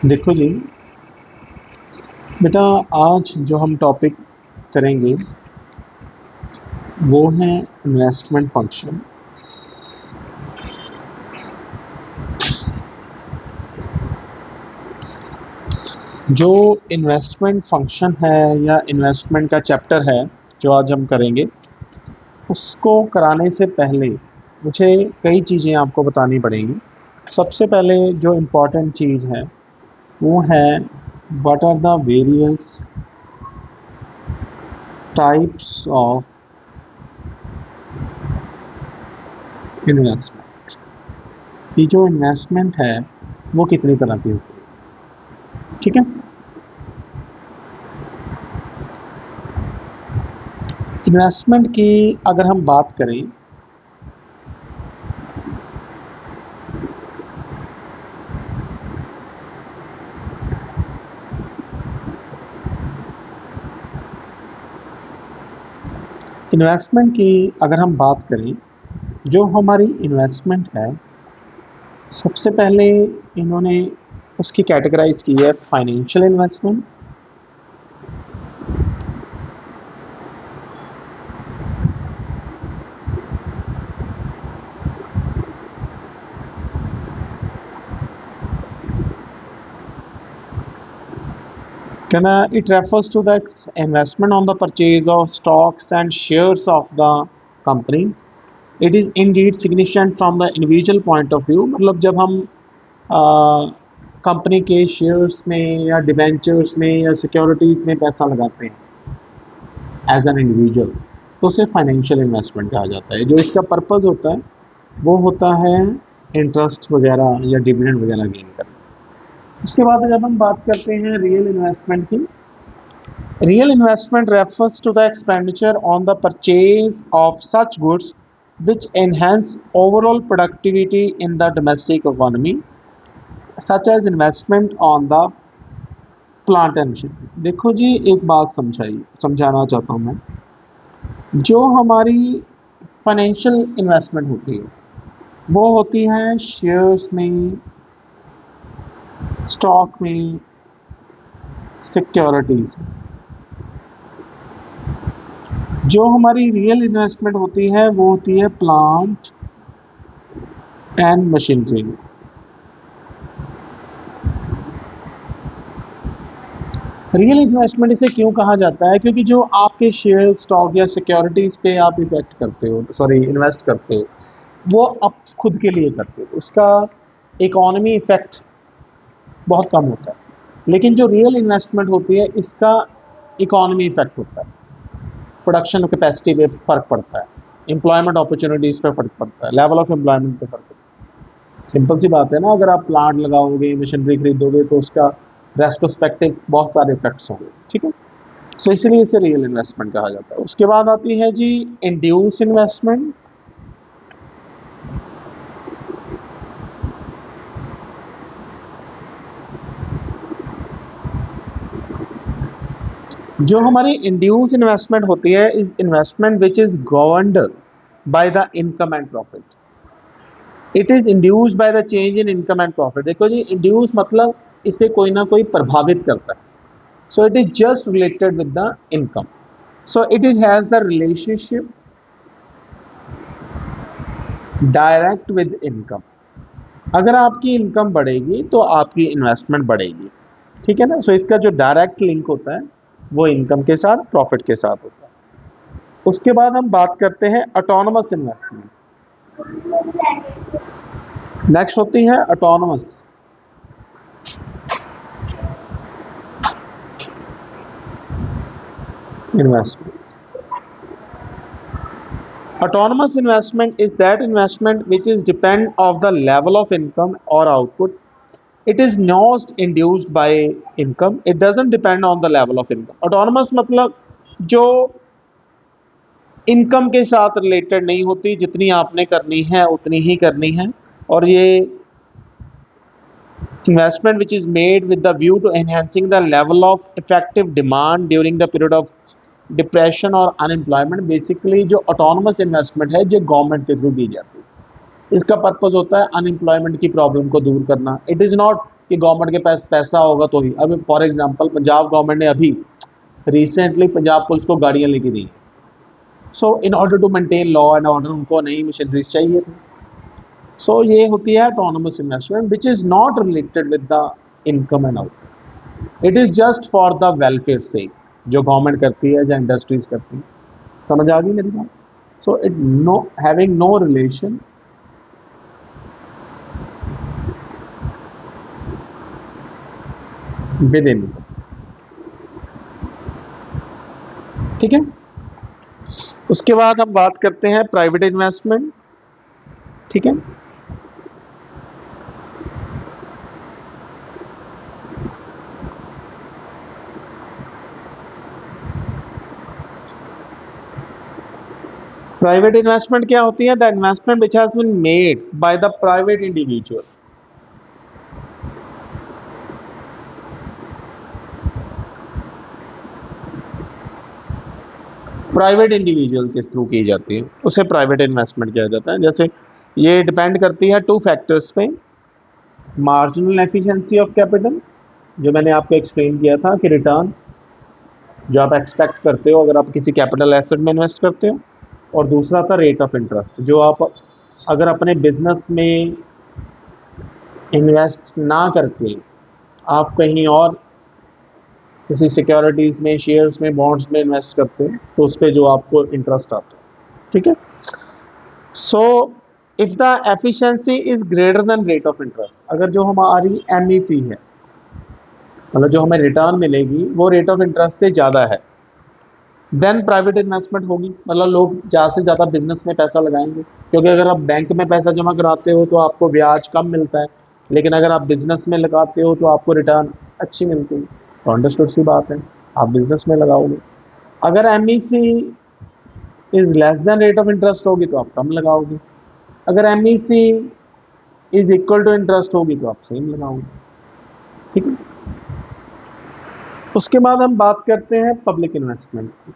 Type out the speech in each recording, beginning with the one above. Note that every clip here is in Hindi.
देखो जी, बेटा आज जो हम टॉपिक करेंगे वो है इन्वेस्टमेंट फंक्शन। जो इन्वेस्टमेंट फंक्शन है या इन्वेस्टमेंट का चैप्टर है जो आज हम करेंगे, उसको कराने से पहले मुझे कई चीज़ें आपको बतानी पड़ेंगी। सबसे पहले जो इम्पोर्टेंट चीज़ है वो है what are the various types of investment. ये जो इन्वेस्टमेंट है वो कितनी तरह की होती है, ठीक है। इन्वेस्टमेंट की अगर हम बात करें इन्वेस्टमेंट की अगर हम बात करें जो हमारी इन्वेस्टमेंट है, सबसे पहले इन्होंने उसकी कैटेगराइज की है फाइनेंशियल इन्वेस्टमेंट, कहना it refers to the investment on the purchase of stocks and shares of the companies. It is indeed significant from the individual point of view. मतलब जब हम कंपनी के शेयर्स में या डिबेंचर्स में या सिक्योरिटीज़ में पैसा लगाते हैं एज एन इंडिविजुअल, तो उसे फाइनेंशियल इन्वेस्टमेंट कहा जाता है। जो इसका पर्पज़ होता है वो होता है इंटरेस्ट वगैरह या डिविडेंड वगैरह गेन करना। उसके बाद जब हम बात करते हैं रियल इन्वेस्टमेंट की, real investment refers to the expenditure on the purchase of such goods which enhance overall productivity in the domestic economy, such as investment on the plant and machinery। देखो जी, एक बात समझाना चाहता हूँ मैं। जो हमारी फाइनेंशियल इन्वेस्टमेंट होती है वो होती है शेयर्स में, स्टॉक में, सिक्योरिटीज में। जो हमारी रियल इन्वेस्टमेंट होती है वो होती है प्लांट एंड मशीनरी में। रियल इन्वेस्टमेंट इसे क्यों कहा जाता है? क्योंकि जो आपके शेयर, स्टॉक या सिक्योरिटीज पे आप इन्वेस्ट करते हो, वो आप खुद के लिए करते हो, उसका इकोनॉमी इफेक्ट बहुत कम होता है। लेकिन जो रियल इन्वेस्टमेंट होती है इसका इकोनॉमी इफेक्ट होता है, प्रोडक्शन कैपेसिटी पे फर्क पड़ता है, एम्प्लॉयमेंट अपॉर्चुनिटीज पे फर्क पड़ता है, लेवल ऑफ एम्प्लॉयमेंट पे फर्क पड़ता है। सिंपल सी बात है ना, अगर आप प्लांट लगाओगे, मशीनरी खरीदोगे तो उसका रेस्ट्रोस्पेक्टिव बहुत सारे इफेक्ट्स होंगे, ठीक है। सो इसीलिए इसे रियल इन्वेस्टमेंट कहा जाता है। उसके बाद आती है जी इंड्यूस इन्वेस्टमेंट। जो हमारी इंड्यूस इन्वेस्टमेंट होती है is investment which is governed by the income and profit. It is induced by the change in income and profit. देखो जी, इंड्यूस मतलब इसे कोई ना कोई प्रभावित करता है। So it is just related with the income. So it is has the relationship direct with income. अगर आपकी इनकम बढ़ेगी तो आपकी इन्वेस्टमेंट बढ़ेगी, ठीक है ना। सो इसका जो डायरेक्ट लिंक होता है वो इनकम के साथ, प्रॉफिट के साथ होता है। उसके बाद हम बात करते हैं ऑटोनमस इन्वेस्टमेंट। नेक्स्ट होती है autonomous investment. Autonomous investment is that investment which is depend of the level of income or output. It is not induced by income. It doesn't depend on the level of income. Autonomous मतलब जो इनकम के साथ रिलेटेड नहीं होती, जितनी आपने करनी है उतनी ही करनी है। और ये investment which is made with the view to enhancing the level of effective demand during the period of depression और अनएम्प्लॉयमेंट। बेसिकली जो ऑटोनमस इन्वेस्टमेंट है जो गवर्नमेंट के थ्रू दी जाती है, इसका पर्पज होता है अनएम्प्लॉयमेंट की प्रॉब्लम को दूर करना। इट इज़ नॉट कि गवर्नमेंट के पास पैसा होगा तो ही। अभी फॉर एग्जांपल पंजाब गवर्नमेंट ने अभी रिसेंटली पंजाब पुलिस को गाड़ियां लेके दी। So in order to maintain law and order उनको नई मशीनरीज चाहिए थी। सो ये होती है autonomous investment which is not related with the income and output, it is just for the welfare से, जो गवर्नमेंट करती है या इंडस्ट्रीज करती है। समझ आ गई मेरी बात? So it no having no relation with income. ठीक है, उसके बाद हम बात करते हैं प्राइवेट इन्वेस्टमेंट। ठीक है, प्राइवेट इन्वेस्टमेंट क्या होती है? The investment which has been made by the private individual. Private individual के थ्रू की जाती है, उसे प्राइवेट इन्वेस्टमेंट किया जाता है। जैसे ये डिपेंड करती है टू फैक्टर्स पे, मार्जिनल एफिशिएंसी ऑफ कैपिटल, जो मैंने आपको एक्सप्लेन किया था कि रिटर्न जो आप एक्सपेक्ट करते हो अगर आप किसी कैपिटल एसेट में इन्वेस्ट करते हो, और दूसरा था रेट ऑफ इंटरेस्ट, जो आप अगर अपने बिजनेस में इन्वेस्ट ना करके आप कहीं और किसी सिक्योरिटीज में, शेयर्स में, बॉन्ड्स में इन्वेस्ट करते हो तो उस पर जो आपको इंटरेस्ट आता है। ठीक है, so if the efficiency is greater than rate of interest, अगर जो हमारी एमईसी है, मतलब जो हमें रिटर्न मिलेगी वो रेट ऑफ इंटरेस्ट से ज़्यादा है, देन प्राइवेट इन्वेस्टमेंट होगी। मतलब लोग ज़्यादा से ज़्यादा बिजनेस में पैसा लगाएंगे, क्योंकि अगर आप बैंक में पैसा जमा कराते हो तो आपको ब्याज कम मिलता है, लेकिन अगर आप बिजनेस में लगाते हो तो आपको रिटर्न अच्छी मिलती है। तो अंडरस्टूड सी बात है, आप बिजनेस में लगाओगे। अगर MEC is less than rate of interest होगी तो आप कम लगाओगे, अगर MEC is equal to interest होगी तो आप सेम लगाओगे। ठीक है, उसके बाद हम बात करते हैं पब्लिक इन्वेस्टमेंट की।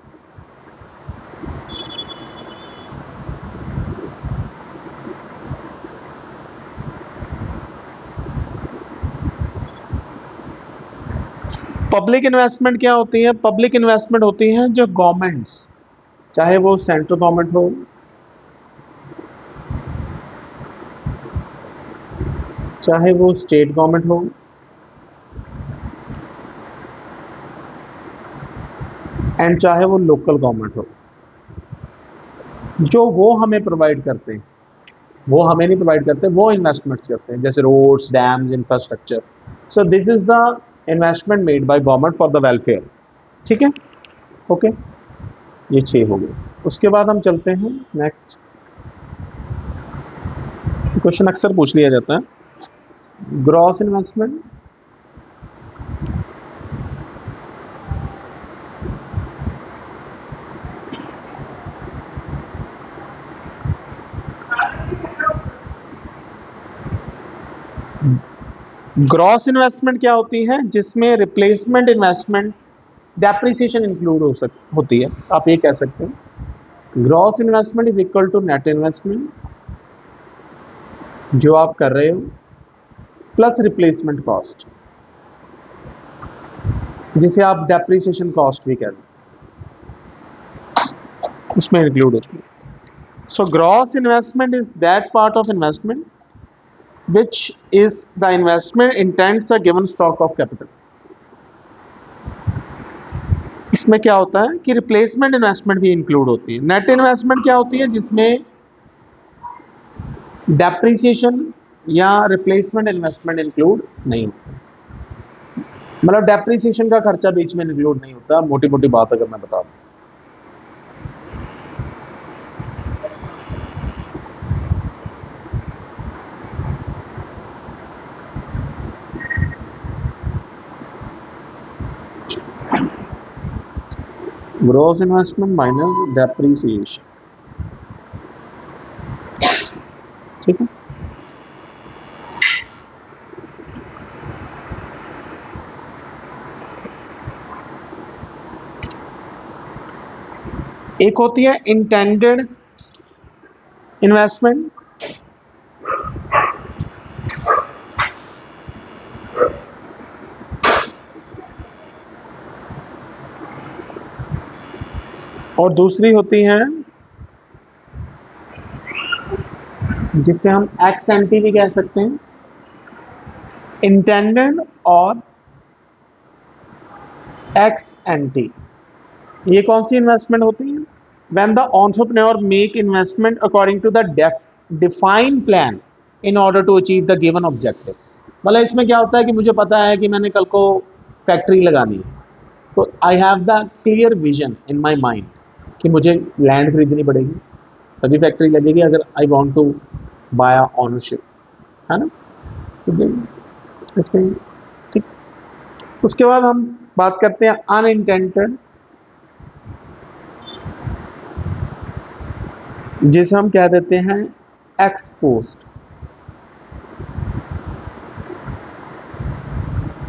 पब्लिक इन्वेस्टमेंट क्या होती है? पब्लिक इन्वेस्टमेंट होती है जो गवर्नमेंट्स, चाहे वो सेंट्रल गवर्नमेंट हो, चाहे वो स्टेट गवर्नमेंट हो, एंड चाहे वो लोकल गवर्नमेंट हो, जो वो हमें प्रोवाइड करते हैं, वो हमें नहीं प्रोवाइड करते, वो इन्वेस्टमेंट्स करते हैं, जैसे roads, dams, infrastructure. So this is the investment made by government for the welfare. ठीक है, ओके, ये 6 हो गए। उसके बाद हम चलते हैं नेक्स्ट क्वेश्चन, अक्सर पूछ लिया जाता है, ग्रॉस इन्वेस्टमेंट। ग्रॉस इन्वेस्टमेंट क्या होती है? जिसमें रिप्लेसमेंट इन्वेस्टमेंट, डेप्रिसिएशन इंक्लूड होती है। आप ये कह सकते हैं gross investment is equal to net investment जो आप कर रहे हो प्लस रिप्लेसमेंट कॉस्ट, जिसे आप डेप्रिसिएशन कॉस्ट भी कहते हैं, उसमें इंक्लूड होती है। So gross investment is that part of investment which is the investment intends a given stock of capital। इसमें क्या होता है कि रिप्लेसमेंट इन्वेस्टमेंट भी इंक्लूड होती है। नेट इन्वेस्टमेंट क्या होती है? जिसमें डेप्रिसिएशन या रिप्लेसमेंट इन्वेस्टमेंट इंक्लूड नहीं होता, मतलब डेप्रिसिएशन का खर्चा बीच में इंक्लूड नहीं होता। मोटी मोटी बात अगर मैं बता दूं, ग्रॉस इन्वेस्टमेंट माइनस डेप्रिसिएशन। ठीक है, एक होती है इंटेंडेड इन्वेस्टमेंट, और दूसरी होती हैं जिसे हम एक्स एंटी भी कह सकते हैं, इंटेंडेड और एक्स एंटी। ये कौन सी इन्वेस्टमेंट होती है? When the entrepreneur make investment according to the defined plan in order to achieve the given objective. मतलब इसमें क्या होता है कि मुझे पता है कि मैंने कल को फैक्ट्री लगानी है, तो I have the clear vision in my mind कि मुझे लैंड खरीदनी पड़ेगी तभी फैक्ट्री लगेगी, अगर I want to buy ownership, है ना। इसमें ठीक। उसके बाद हम बात करते हैं अनइंटेंडेड, जिसे हम कह देते हैं एक्सपोज्ड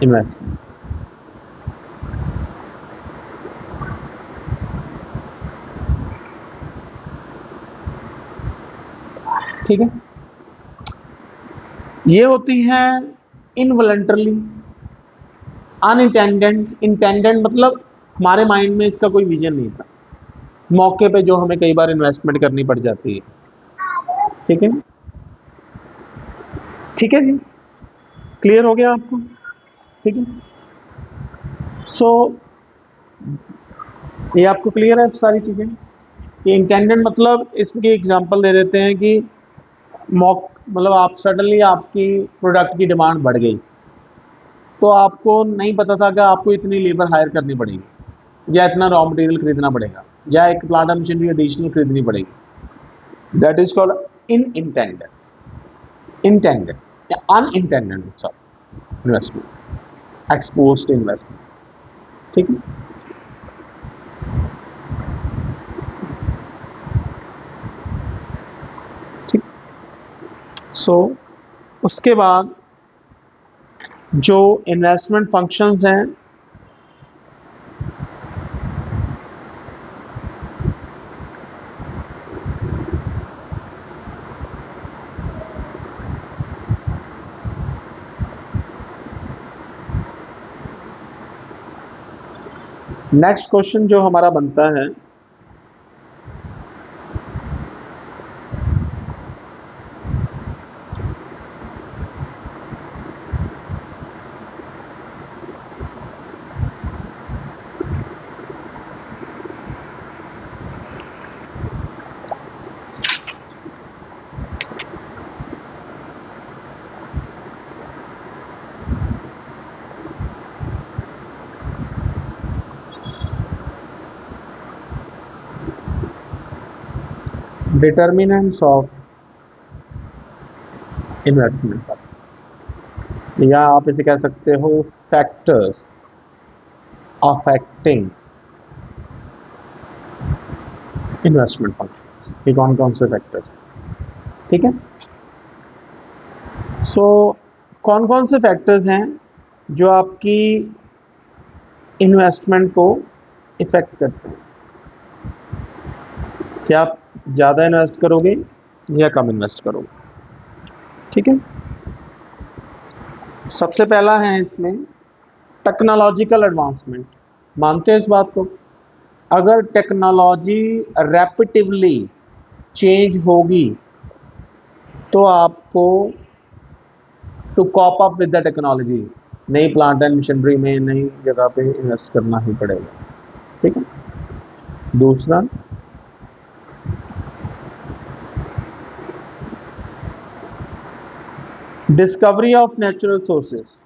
इन्वेस्टमेंट। ठीक है, ये होती हैं इनवॉलंटरली। अनइंटेंडेड, इंटेंडेड मतलब हमारे माइंड में इसका कोई विजन नहीं था, मौके पे जो हमें कई बार इन्वेस्टमेंट करनी पड़ जाती है। ठीक है, ठीक है जी, क्लियर हो गया आपको? ठीक है, सो ये आपको क्लियर है सारी चीजें? ये इंटेंडेड मतलब इसकी एग्जांपल दे देते हैं कि मतलब आप सडनली आपकी प्रोडक्ट की डिमांड बढ़ गई, तो आपको नहीं पता था कि आपको इतनी लेबर हायर करनी पड़ेगी या इतना रॉ मटेरियल खरीदना पड़ेगा या एक प्लांट मशीनरी एडिशनल खरीदनी पड़ेगी। That is called in intended, intended या अनइंटेंडेड इन्वेस्टमेंट, एक्सपोज्ड इन्वेस्टमेंट। ठीक है, ठीक। सो उसके बाद जो इन्वेस्टमेंट फंक्शंस हैं, नेक्स्ट क्वेश्चन जो हमारा बनता है, डिटर्मिनेंट्स ऑफ इन्वेस्टमेंट, या आप इसे कह सकते हो फैक्टर्स अफेक्टिंग इन्वेस्टमेंट फंक्शंस। ये कौन कौन से फैक्टर्स? ठीक है, सो कौन कौन से फैक्टर्स हैं जो आपकी इन्वेस्टमेंट को इफेक्ट करते हैं? क्या आप ज़्यादा इन्वेस्ट करोगे या कम इन्वेस्ट करोगे? ठीक है, सबसे पहला है इसमें टेक्नोलॉजिकल एडवांसमेंट। मानते हैं इस बात को? अगर टेक्नोलॉजी रैपिडली चेंज होगी तो आपको to cope up with the technology नई प्लांट एंड मशीनरी में नई जगह पे इन्वेस्ट करना ही पड़ेगा। ठीक है, दूसरा discovery of natural sources.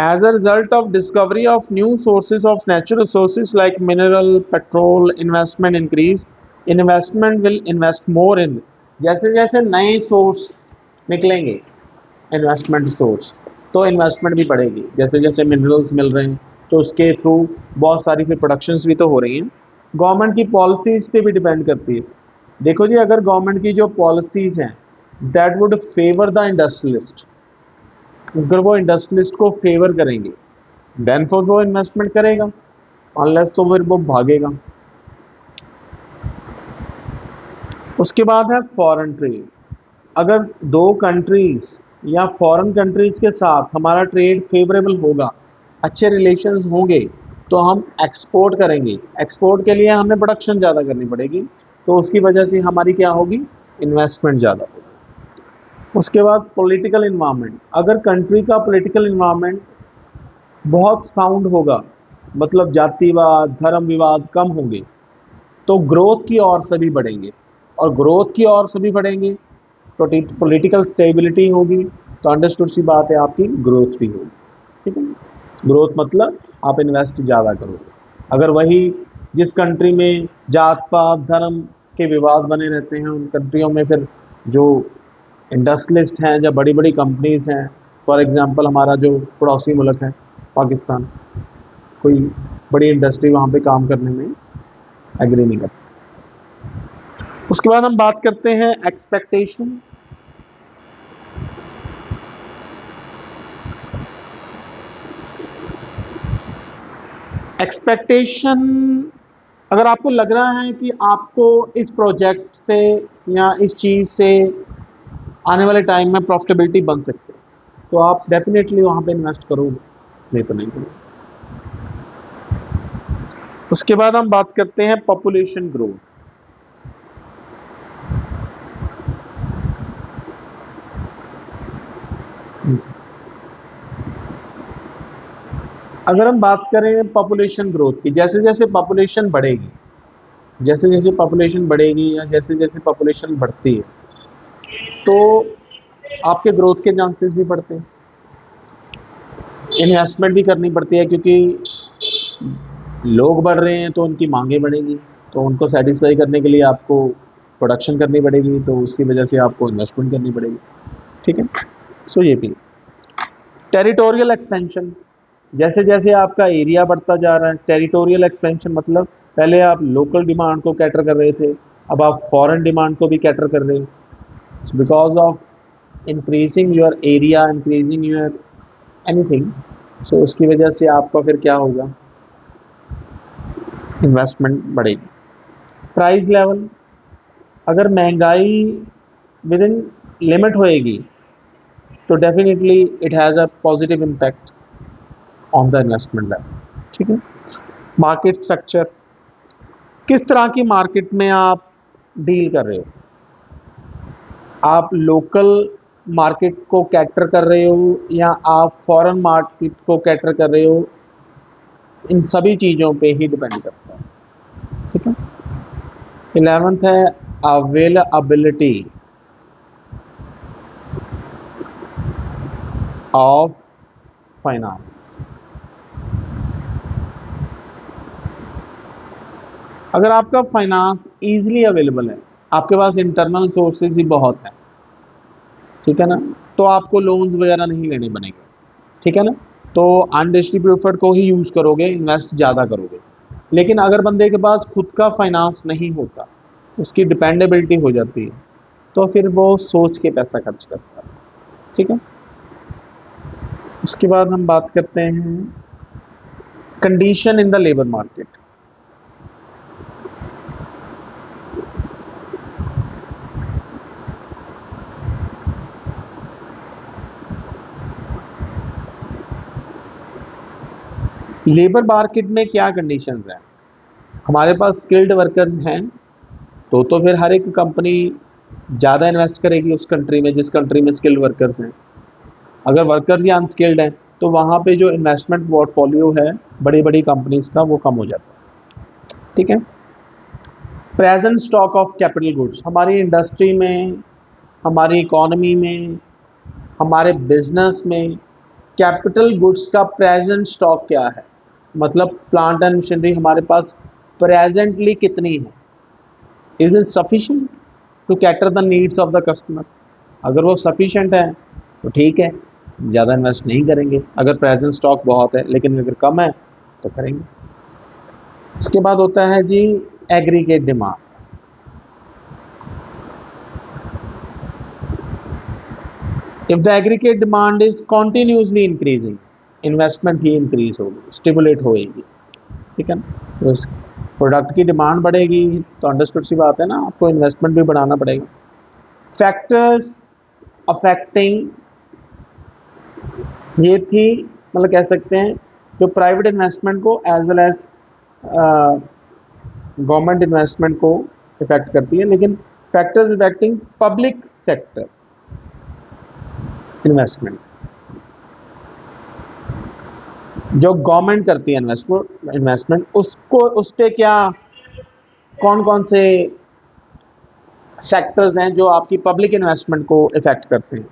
As a result of discovery of new sources of natural sources like mineral, petrol, investment increase, investment will invest more in। जैसे जैसे नए सोर्स निकलेंगे, इन्वेस्टमेंट सोर्स, तो इन्वेस्टमेंट भी बढ़ेगी। जैसे जैसे मिनरल्स मिल रहे हैं तो उसके थ्रू बहुत सारी फिर प्रोडक्शंस भी तो हो रही हैं। गवर्नमेंट की पॉलिसीज पे भी डिपेंड करती है। देखो जी, अगर गवर्नमेंट की जो पॉलिसीज हैं that would favour the industrialist, अगर वो इंडस्ट्रियलिस्ट को फेवर करेंगे, देन फिर वो इन्वेस्टमेंट करेगा, अनलेस तो फिर वो भागेगा। उसके बाद है फॉरेन ट्रेड। अगर दो कंट्रीज या फॉरेन कंट्रीज के साथ हमारा ट्रेड फेवरेबल होगा, अच्छे रिलेशंस होंगे, तो हम एक्सपोर्ट करेंगे। एक्सपोर्ट के लिए हमें प्रोडक्शन ज़्यादा करनी पड़ेगी, तो उसकी वजह से हमारी क्या होगी, इन्वेस्टमेंट ज़्यादा होगी। उसके बाद पॉलिटिकल इन्वायरमेंट। अगर कंट्री का पॉलिटिकल इन्वायरमेंट बहुत साउंड होगा, मतलब जातिवाद धर्म विवाद कम होंगे, तो ग्रोथ की ओर सभी बढ़ेंगे, और ग्रोथ की ओर सभी बढ़ेंगे तो पॉलिटिकल स्टेबिलिटी होगी, तो अंडरस्टूड सी बात है आपकी ग्रोथ भी होगी। ठीक है, ग्रोथ मतलब आप इन्वेस्ट ज़्यादा करोगे। अगर वही जिस कंट्री में जात पात धर्म के विवाद बने रहते हैं, उन कंट्रियों में फिर जो इंडस्ट्रियलिस्ट हैं या बड़ी बड़ी कंपनीज हैं, फॉर एग्जांपल हमारा जो पड़ोसी मुल्क है पाकिस्तान, कोई बड़ी इंडस्ट्री वहाँ पे काम करने में एग्री नहीं करती। उसके बाद हम बात करते हैं एक्सपेक्टेशन। एक्सपेक्टेशन, अगर आपको लग रहा है कि आपको इस प्रोजेक्ट से या इस चीज़ से आने वाले टाइम में प्रॉफिटेबिलिटी बन सकते है, तो आप डेफिनेटली वहाँ पे इन्वेस्ट करोगे, नहीं तो नहीं करोगे। उसके बाद हम बात करते हैं पॉपुलेशन ग्रोथ। अगर हम बात करें पॉपुलेशन ग्रोथ की, जैसे जैसे पॉपुलेशन बढ़ेगी, जैसे जैसे पॉपुलेशन बढ़ेगी या जैसे जैसे पॉपुलेशन बढ़ती है, तो आपके ग्रोथ के चांसेस भी बढ़ते हैं। इन्वेस्टमेंट भी करनी पड़ती है, क्योंकि लोग बढ़ रहे हैं तो उनकी मांगे बढ़ेगी, तो उनको सेटिस्फाई करने के लिए आपको प्रोडक्शन करनी पड़ेगी, तो उसकी वजह से आपको इन्वेस्टमेंट करनी पड़ेगी। ठीक है, सो ये भी टेरिटोरियल एक्सपेंशन। जैसे जैसे आपका एरिया बढ़ता जा रहा है, टेरिटोरियल एक्सपेंशन मतलब पहले आप लोकल डिमांड को कैटर कर रहे थे, अब आप फॉरेन डिमांड को भी कैटर कर रहे हैं। Because of increasing your area, increasing your anything, so उसकी वजह से आपका फिर क्या होगा, इन्वेस्टमेंट बढ़ेगी। प्राइस लेवल, अगर महंगाई विद इन लिमिट होएगी, तो definitely it has a positive impact on the investment level. ठीक है, मार्केट स्ट्रक्चर, किस तरह की मार्केट में आप डील कर रहे हो, आप लोकल मार्केट को कैटर कर रहे हो या आप फॉरेन मार्केट को कैटर कर रहे हो, इन सभी चीज़ों पे ही डिपेंड करता है। ठीक है, 11th है अवेलेबिलिटी ऑफ फाइनेंस। अगर आपका फाइनेंस इजीली अवेलेबल है, आपके पास इंटरनल सोर्सेज ही बहुत है, ठीक है ना, तो आपको लोन्स वगैरह नहीं लेने बनेंगे। ठीक है ना, तो अनडिस्ट्रीब्यूटेड को ही यूज करोगे, इन्वेस्ट ज़्यादा करोगे। लेकिन अगर बंदे के पास खुद का फाइनेंस नहीं होता, उसकी डिपेंडेबिलिटी हो जाती है, तो फिर वो सोच के पैसा खर्च करता है। ठीक है, उसके बाद हम बात करते हैं condition in the labour market. Labour market में क्या कंडीशंस हैं, हमारे पास स्किल्ड वर्कर्स हैं, तो फिर हर एक कंपनी ज़्यादा इन्वेस्ट करेगी उस कंट्री में जिस कंट्री में स्किल्ड वर्कर्स हैं। अगर वर्कर्स ही अनस्किल्ड हैं, तो वहाँ पे जो इन्वेस्टमेंट पोर्टफोलियो है बड़ी बड़ी कंपनीज का, वो कम हो जाता है। ठीक है, present stock of capital goods, हमारी इंडस्ट्री में, हमारी इकोनॉमी में, हमारे बिजनेस में कैपिटल गुड्स का प्रेजेंट स्टॉक क्या है, मतलब प्लांट एंड मशीनरी हमारे पास प्रेजेंटली कितनी है, is it sufficient to cater the needs of the customer. अगर वो सफिशिएंट है तो ठीक है, ज़्यादा इन्वेस्ट नहीं करेंगे। अगर प्रेजेंट स्टॉक बहुत है, लेकिन अगर कम है तो करेंगे। उसके बाद होता है जी aggregate demand. If the aggregate demand is continuously increasing, investment ही इंक्रीज होगी, स्टिमुलेट होएगी, ठीक है ना। तो प्रोडक्ट की डिमांड बढ़ेगी तो अंडरस्टूड सी बात है ना, आपको इन्वेस्टमेंट भी बढ़ाना पड़ेगा। फैक्टर्स अफेक्टिंग, ये थी मतलब कह सकते हैं जो प्राइवेट इन्वेस्टमेंट को as well as government investment को इफेक्ट करती है। लेकिन factors affecting public sector investment, जो गवर्नमेंट करती है इन्वेस्टमेंट, उसको उस पे क्या कौन कौन से सेक्टर्स हैं जो आपकी पब्लिक इन्वेस्टमेंट को इफेक्ट करते हैं।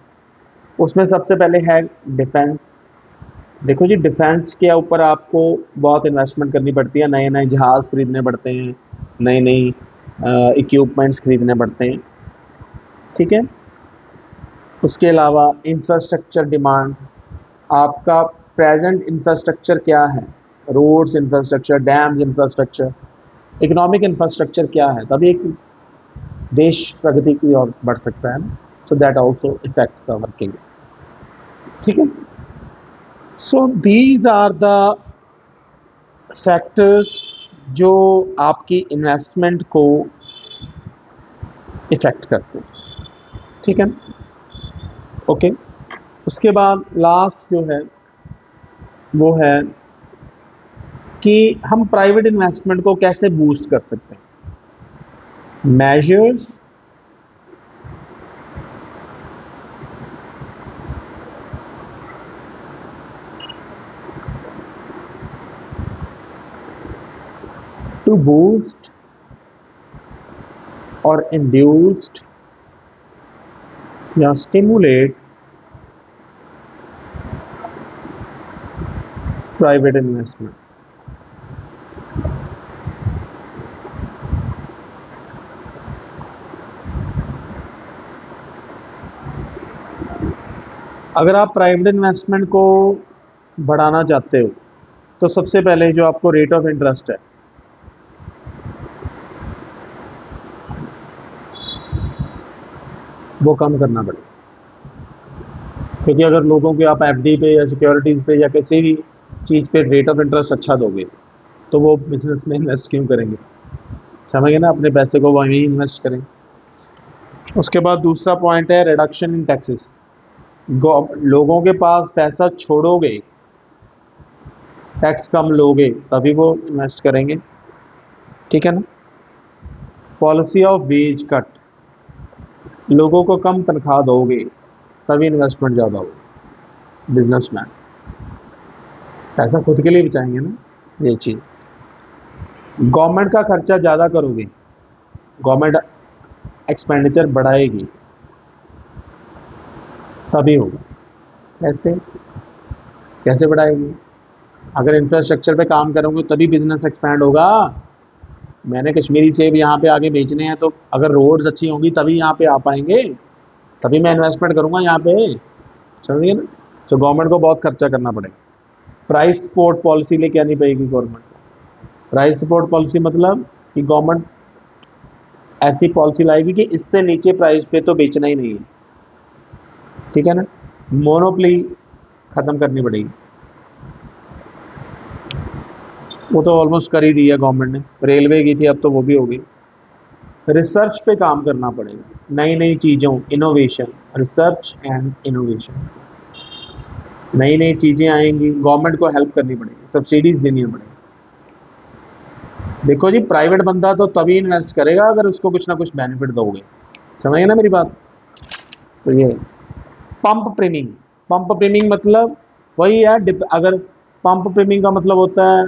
उसमें सबसे पहले है डिफेंस। देखो जी, डिफेंस के ऊपर आपको बहुत इन्वेस्टमेंट करनी पड़ती है, नए नए जहाज खरीदने पड़ते हैं, नई नई इक्विपमेंट्स खरीदने पड़ते हैं, ठीक है। उसके अलावा इंफ्रास्ट्रक्चर डिमांड, आपका प्रेजेंट इंफ्रास्ट्रक्चर क्या है, roads infrastructure, dams infrastructure, economic infrastructure क्या है, तभी एक देश प्रगति की ओर बढ़ सकता है ना। So that also affects the working, ठीक है। So these are the factors जो आपकी इन्वेस्टमेंट को इफेक्ट करते हैं, ठीक है ना। ओके, उसके बाद लास्ट जो है वो है कि हम प्राइवेट इन्वेस्टमेंट को कैसे बूस्ट कर सकते हैं। measures to boost or induced या stimulate private investment। अगर आप प्राइवेट इन्वेस्टमेंट को बढ़ाना चाहते हो तो सबसे पहले जो आपको रेट ऑफ इंटरेस्ट है वो कम करना पड़ेगा, क्योंकि अगर लोगों के आप एफडी पे या सिक्योरिटीज़ पे या किसी भी चीज़ पे रेट ऑफ इंटरेस्ट अच्छा दोगे तो वो बिजनेस में इन्वेस्ट क्यों करेंगे, समझिए ना, अपने पैसे को वहीं इन्वेस्ट करेंगे। उसके बाद दूसरा पॉइंट है रिडक्शन इन टैक्सेस। लोगों के पास पैसा छोड़ोगे, टैक्स कम लोगे तभी वो इन्वेस्ट करेंगे, ठीक है ना। पॉलिसी ऑफ वेज कट, लोगों को कम तनख्वाह दोगे तभी इन्वेस्टमेंट ज़्यादा होगी। बिजनेसमैन पैसा खुद के लिए बचाएंगे ना, ये चीज़। गवर्नमेंट का खर्चा ज़्यादा करोगे, गवर्नमेंट एक्सपेंडिचर बढ़ाएगी तभी होगा। कैसे कैसे बढ़ाएगी, अगर इंफ्रास्ट्रक्चर पे काम करोगे तभी बिजनेस एक्सपैंड होगा। मैंने कश्मीरी सेब यहाँ पे आगे बेचने हैं तो अगर रोड्स अच्छी होंगी तभी यहाँ पे आ पाएंगे, तभी मैं इन्वेस्टमेंट करूँगा यहाँ पे, समझिए ना। तो गवर्नमेंट को बहुत खर्चा करना पड़ेगा। प्राइस सपोर्ट पॉलिसी लेके आनी पड़ेगी गवर्नमेंट को। प्राइस सपोर्ट पॉलिसी मतलब कि गवर्नमेंट ऐसी पॉलिसी लाएगी कि इससे नीचे प्राइस पे तो बेचना ही नहीं है, ठीक है ना। मोनोपोली खत्म करनी पड़ेगी, वो तो ऑलमोस्ट कर ही दी है गवर्नमेंट ने, रेलवे की थी अब तो वो भी होगी। रिसर्च पे काम करना पड़ेगा, नई नई चीज़ों, इनोवेशन, रिसर्च एंड इनोवेशन, नई नई चीज़ें आएंगी, गवर्नमेंट को हेल्प करनी पड़ेगी, सब्सिडीज देनी पड़ेगी। देखो जी, प्राइवेट बंदा तो तभी इन्वेस्ट करेगा अगर उसको कुछ ना कुछ बेनिफिट दोगे, समझिए ना मेरी बात। तो ये पंप प्रीमिंग, पंप प्रीमिंग मतलब वही है, अगर पंप प्रीमिंग का मतलब होता है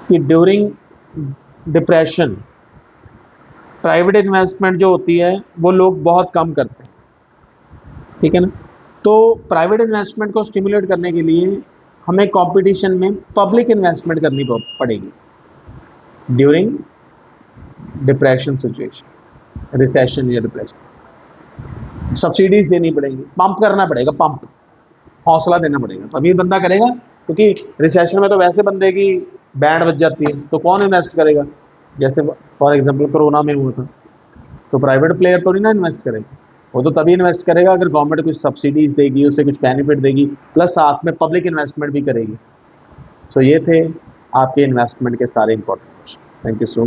कि ड्यूरिंग डिप्रेशन प्राइवेट इन्वेस्टमेंट जो होती है वो लोग बहुत कम करते हैं, ठीक है ना। तो प्राइवेट इन्वेस्टमेंट को स्टिमुलेट करने के लिए हमें कंपटीशन में पब्लिक इन्वेस्टमेंट करनी पड़ेगी ड्यूरिंग डिप्रेशन सिचुएशन, रिसेशन या डिप्रेशन। सब्सिडीज देनी पड़ेगी, पंप करना पड़ेगा, पंप हौसला देना पड़ेगा तभी बंदा करेगा, क्योंकि रिसेशन में तो वैसे बंदे की बैंड बज जाती है तो कौन इन्वेस्ट करेगा। जैसे फॉर एग्जांपल कोरोना में हुआ था तो प्राइवेट प्लेयर तो नहीं ना इन्वेस्ट करेगा, वो तो तभी इन्वेस्ट करेगा अगर गवर्नमेंट कुछ सब्सिडीज देगी, उसे कुछ बेनिफिट देगी, प्लस साथ में पब्लिक इन्वेस्टमेंट भी करेगी। सो ये थे आपके इन्वेस्टमेंट के सारे important question. Thank you so